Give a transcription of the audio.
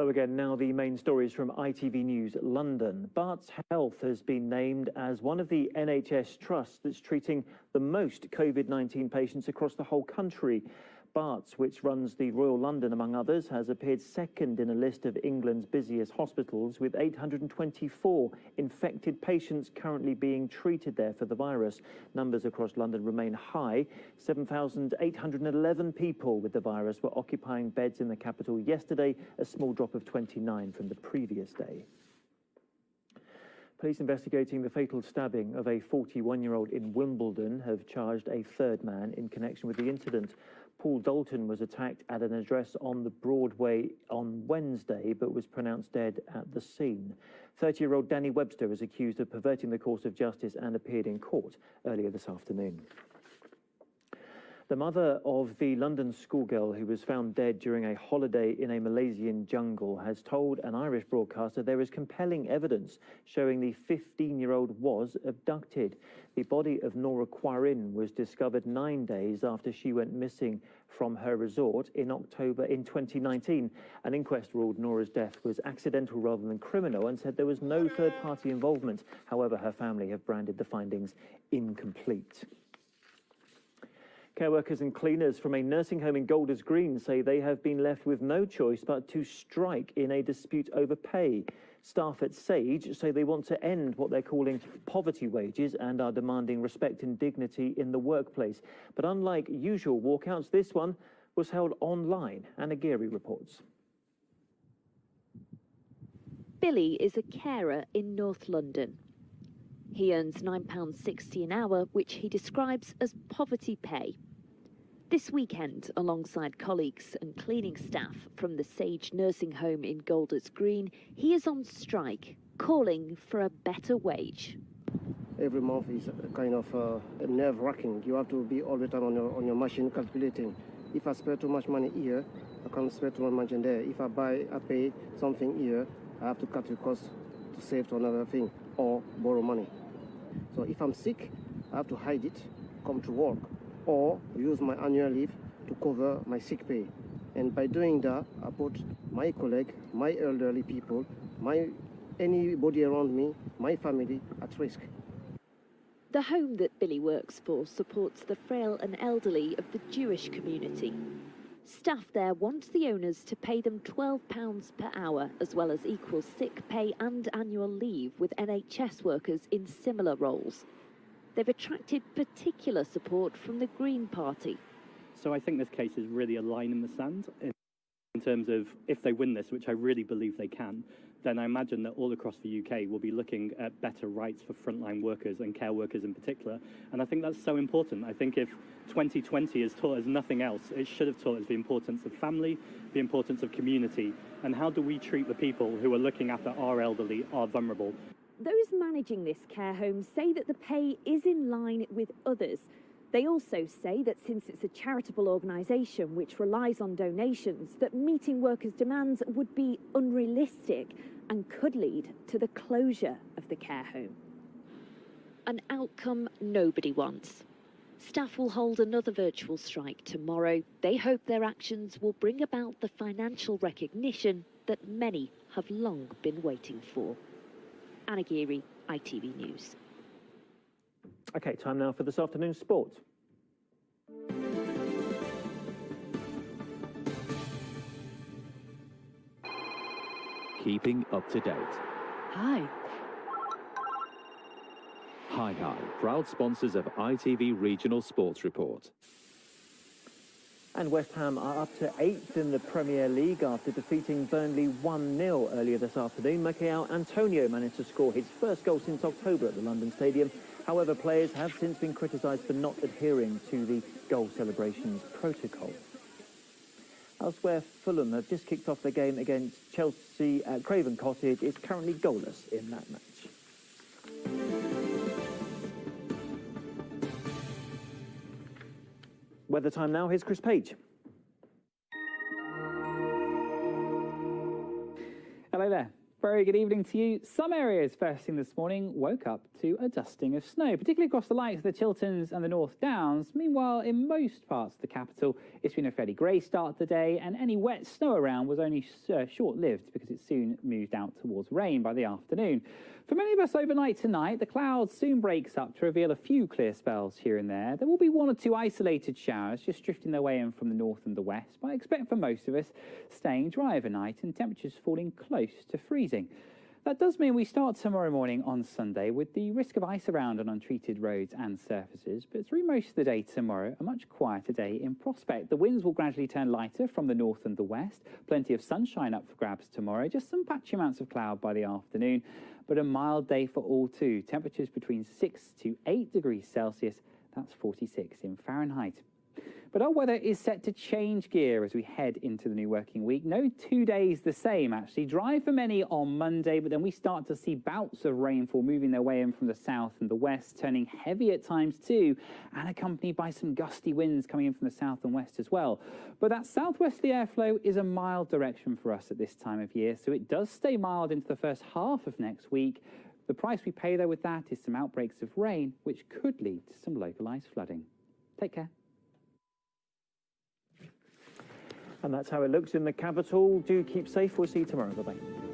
Hello again. Now the main stories from ITV News London. Barts Health has been named as one of the NHS trusts that's treating the most COVID-19 patients across the whole country. Barts, which runs the Royal London among others, has appeared second in a list of England's busiest hospitals, with 824 infected patients currently being treated there for the virus. Numbers across London remain high. 7,811 people with the virus were occupying beds in the capital yesterday, a small drop of 29 from the previous day. Police investigating the fatal stabbing of a 41-year-old in Wimbledon have charged a third man in connection with the incident. Paul Dalton was attacked at an address on the Broadway on Wednesday, but was pronounced dead at the scene. 30-year-old Danny Webster is accused of perverting the course of justice and appeared in court earlier this afternoon. The mother of the London schoolgirl who was found dead during a holiday in a Malaysian jungle has told an Irish broadcaster there is compelling evidence showing the 15-year-old was abducted. The body of Nora Quarin was discovered 9 days after she went missing from her resort in October in 2019. An inquest ruled Nora's death was accidental rather than criminal and said there was no third-party involvement. However, her family have branded the findings incomplete. Care workers and cleaners from a nursing home in Golders Green say they have been left with no choice but to strike in a dispute over pay. Staff at Sage say they want to end what they're calling poverty wages and are demanding respect and dignity in the workplace. But unlike usual walkouts, this one was held online. Anna Geary reports. Billy is a carer in North London. He earns £9.60 an hour, which he describes as poverty pay. This weekend, alongside colleagues and cleaning staff from the Sage nursing home in Golders Green, he is on strike, calling for a better wage. Every month is kind of nerve-wracking. You have to be all the time on your machine calculating. If I spend too much money here, I can't spend too much money there. If I pay something here, I have to cut the cost to save to another thing or borrow money. So if I'm sick, I have to hide it, come to work, or use my annual leave to cover my sick pay. And by doing that, I put my colleague, my elderly people, anybody around me, my family at risk. The home that Billy works for supports the frail and elderly of the Jewish community. Staff there want the owners to pay them £12 per hour, as well as equal sick pay and annual leave with NHS workers in similar roles. They've attracted particular support from the Green Party. So I think this case is really a line in the sand in terms of if they win this, which I really believe they can, then I imagine that all across the UK will be looking at better rights for frontline workers and care workers in particular. And I think that's so important. I think if 2020 has taught us nothing else, it should have taught us the importance of family, the importance of community, and how do we treat the people who are looking after our elderly, our vulnerable. Those managing this care home say that the pay is in line with others. They also say that since it's a charitable organisation which relies on donations, that meeting workers' demands would be unrealistic and could lead to the closure of the care home. An outcome nobody wants. Staff will hold another virtual strike tomorrow. They hope their actions will bring about the financial recognition that many have long been waiting for. Anna Geary, ITV News. OK, time now for this afternoon's sport. Keeping up to date. Hi. Hi, proud sponsors of ITV Regional Sports Report. And West Ham are up to 8th in the Premier League after defeating Burnley 1-0 earlier this afternoon. Michael Antonio managed to score his first goal since October at the London Stadium. However, players have since been criticised for not adhering to the goal celebrations protocol. Elsewhere, Fulham have just kicked off the game against Chelsea at Craven Cottage. It's currently goalless in that match. Weather time now, here's Chris Page. Hello there. Very good evening to you. Some areas first thing this morning woke up to a dusting of snow, particularly across the likes of the Chilterns and the North Downs. Meanwhile, in most parts of the capital, it's been a fairly grey start to the day, and any wet snow around was only short-lived because it soon moved out towards rain by the afternoon. For many of us overnight tonight, the cloud soon breaks up to reveal a few clear spells here and there. There will be one or two isolated showers just drifting their way in from the north and the west, but I expect for most of us staying dry overnight and temperatures falling close to freezing. That does mean we start tomorrow morning on Sunday with the risk of ice around on untreated roads and surfaces, but through most of the day tomorrow, a much quieter day in prospect. The winds will gradually turn lighter from the north and the west. Plenty of sunshine up for grabs tomorrow, just some patchy amounts of cloud by the afternoon, but a mild day for all too. Temperatures between 6 to 8 degrees Celsius, that's 46 in Fahrenheit. But our weather is set to change gear as we head into the new working week. No 2 days the same, actually. Dry for many on Monday, but then we start to see bouts of rainfall moving their way in from the south and the west, turning heavy at times too, and accompanied by some gusty winds coming in from the south and west as well. But that southwesterly airflow is a mild direction for us at this time of year, so it does stay mild into the first half of next week. The price we pay, though, with that is some outbreaks of rain, which could lead to some localised flooding. Take care. And that's how it looks in the capital. Do keep safe. We'll see you tomorrow. Bye-bye.